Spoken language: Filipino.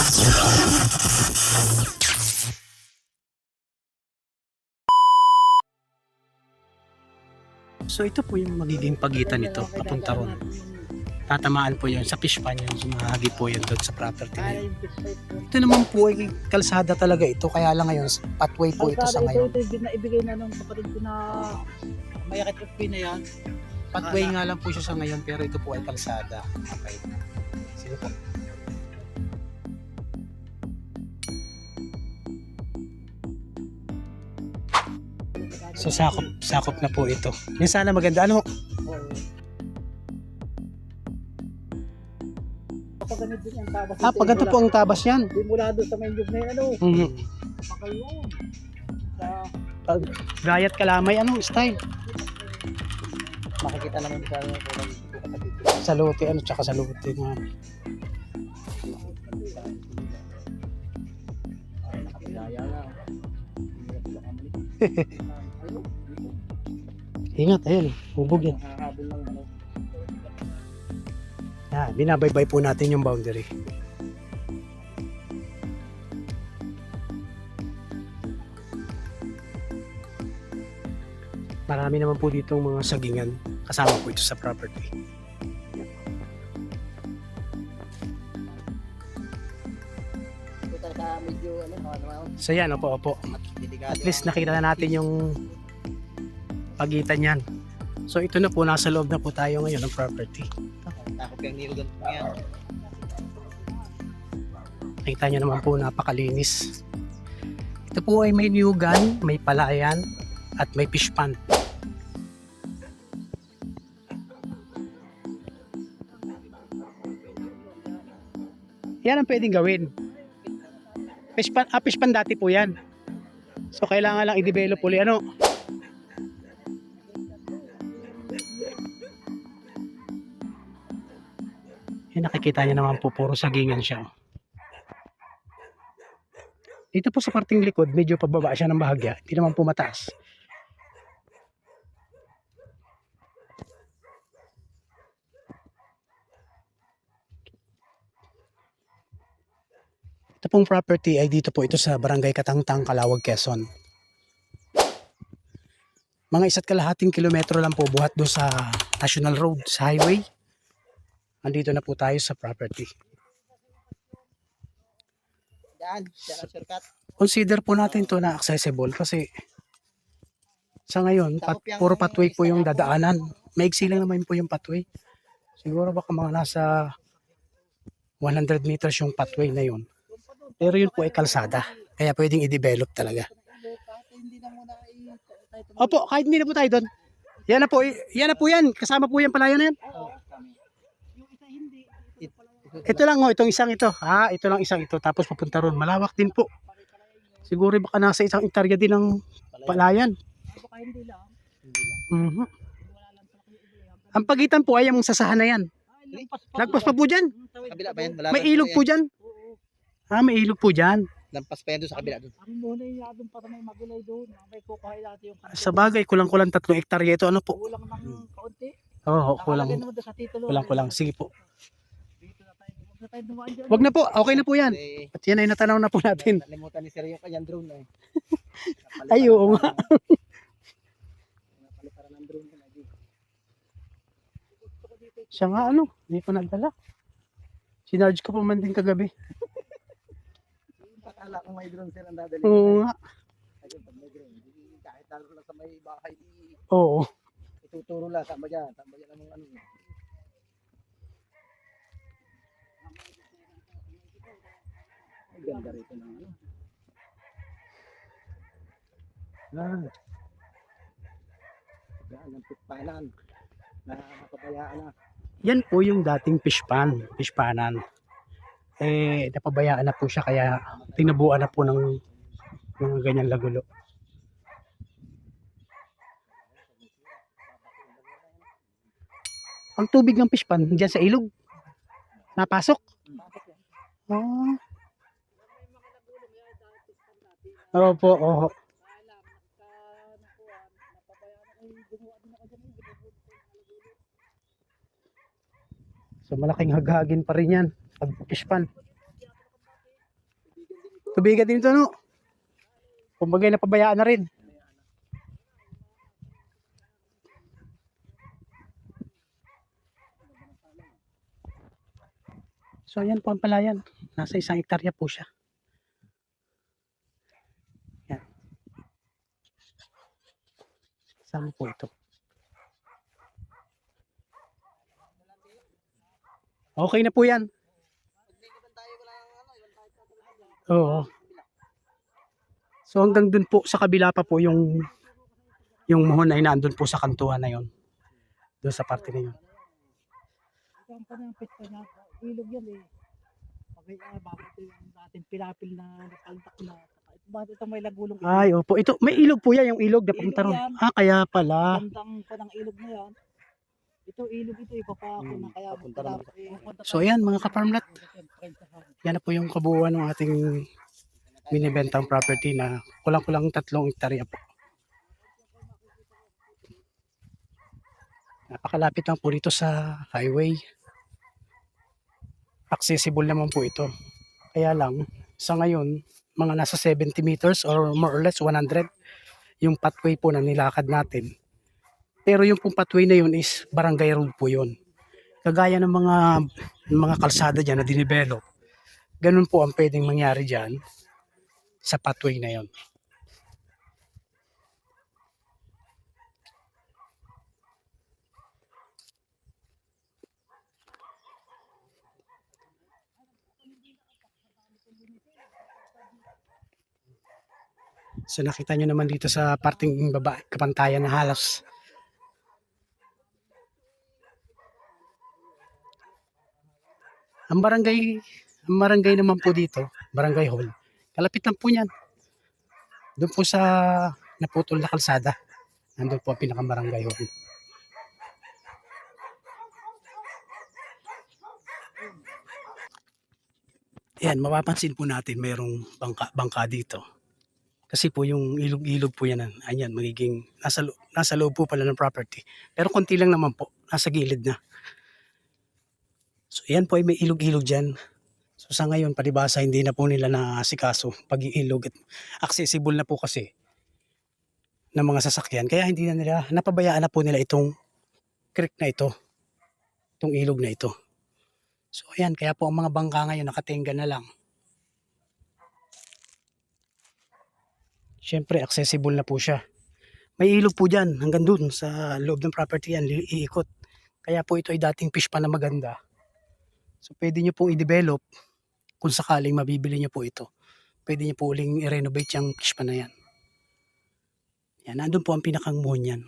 So ito po yung magiging pagitan nito papunta ron. Tatamaan po yun sa fish pan yun, sumahagi po yun doon sa property na yun. Ito naman po ay kalsada talaga ito, kaya lang ngayon pathway po ito sa ngayon. Ito ibigay na nung kapatid ko na mayakit FP na yan. Pathway nga lang po siya sa ngayon, pero ito po ay kalsada. Okay. Sige po. So sakop na po ito. Yan sana maganda. Ano? Kapag ganito yung tabas. Pag ganito po ang tabas yan. Di mula doon sa main job na yun, ano? Baka yun. Gayat kalamay, anong style? Makikita naman sa Sa lote, ano, tsaka sa lote nga. Ingat, ayun, hubog yan. Binabaybay po natin yung boundary. Marami naman po ditong mga sagingan kasama po ito sa property. So yan, opo. At least nakita na natin yung pagitan yan. So ito na po, nasa loob na po tayo ngayon ng property. Takot kang nilugan po yan. Nakita nyo naman po, napakalinis. Ito po ay may niyugan, may palayan, at may fish pond. Yan ang pwedeng gawin. Fish pond dati po yan. So kailangan lang i-develop uli. Ano? Yan, nakikita nyo naman po, puro sagingan siya. Dito po sa parting likod, medyo pababa siya ng bahagya. Hindi naman po mataas. Ito pong property ay dito po ito sa Barangay Katangtang, Calawag, Quezon. Mga 1.5 kilometro lang po buhat doon sa National Road, sa highway. Andito na po tayo sa property. Consider po natin to na accessible kasi sa ngayon, puro pathway po yung dadaanan. Maigsi lang naman po yung pathway. Siguro baka mga nasa 100 meters yung pathway na yun. Pero yun po ay kalsada. Kaya pwedeng i-develop talaga. Opo, kahit hindi na po tayo doon. Yan na po yan. Kasama po yan palayan na yan. Ito lang itong isang ito. Ito lang isang ito. Tapos papunta ron. Malawak din po. Siguro baka nasa isang hektarya din ng palayan. Ang pagitan po ay yung sasahan na yan. Lagpas pa po dyan. May ilog po dyan. May ilog po dyan. Lampas pa yan doon sa kabila doon. Ang muna yung doon para may magulay doon. May kukuhay natin yung... Sa bagay, kulang-kulang 3 hektarya ito. Ano po? Kulang ng kaunti. Oo, kulang. Sige po. Wag na po, okay na po yan. At yan ay natanaw na po natin. Nalimutan ni Sir yung kanyang drone eh. Ay, oo nga. Siya nga ano, hindi pa nagdala. Sinarge ko pa man din kagabi. Akala ko may drone sir ang dadali. Oo nga. Kahit talo lang sa may bahay. Oo. Ituturo lang, tama dyan ang ano. Ganda rito ng ano. Yan ang pitpanan na napabayaan na. Yan po yung dating fishpanan. Napabayaan na po siya kaya tinabuan na po ng mga ganyan lagulo. Ang tubig ng fishpan diyan sa ilog. Napasok. Opo, oo. So malaking hagagin pa rin yan pag fishpan. Tubigan din ito, no? Kumbaga napabayaan na rin. So ayan po ang palayan. Nasa 1 hektarya po siya. Yan. Saan po ito? Okay na po yan. Oo. So hanggang dun po sa kabila pa po yung muhon ay naandun po sa kantuhan na yon. Doon sa parte na yun. Ito ang panang pista niya. Ilog yan eh. Bakit yung dating pinapil na napaltak na. Bakit ito may lagulong ilog? Ay, opo. Ito, may ilog po yan, yung ilog na papunta ron. Ilog yan. Ah, kaya pala. Gandang panang ilog na yan. Ito ilog ito. Ipapako na kaya. So ayan mga ka-farmlat. Yan na po yung kabuuan ng ating binibentang property na kulang-kulang 3 hektarya po. Napakalapit lang po dito sa highway. Accessible naman po ito. Kaya lang, sa ngayon, mga nasa 70 meters or more or less 100 yung pathway po na nilakad natin. Pero yung pong pathway na yun is barangay road po yun. Kagaya ng mga kalsada dyan na dinevelop, ganun po ang pwedeng mangyari dyan sa pathway na yun. So nakita nyo naman dito sa parting baba, kapantayan na halos. Ang barangay naman po dito, barangay hall, kalapit lang po niyan. Doon po sa naputol na kalsada, nandun po ang pinakabarangay hall. Ayan, mapapansin po natin mayroong bangka dito. Kasi po yung ilog-ilog po yan, ayan, magiging nasa loob po pala ng property. Pero konti lang naman po, nasa gilid na. So ayan po ay may ilog-ilog dyan. So sa ngayon, palibasa hindi na po nila naasikaso pag-iilog at accessible na po kasi ng mga sasakyan. Kaya hindi na nila, napabayaan na po nila itong creek na ito, itong ilog na ito. So ayan, kaya po ang mga bangka ngayon nakatingga na lang. Siyempre, accessible na po siya. May ilog po dyan, hanggang dun sa loob ng property yan, iikot. Kaya po ito ay dating fish pa na maganda. So pwede nyo pong i-develop kung sakaling mabibili nyo po ito. Pwede nyo po uling i-renovate yung fish pa na yan. Yan, nandun po ang pinakang muhon yan.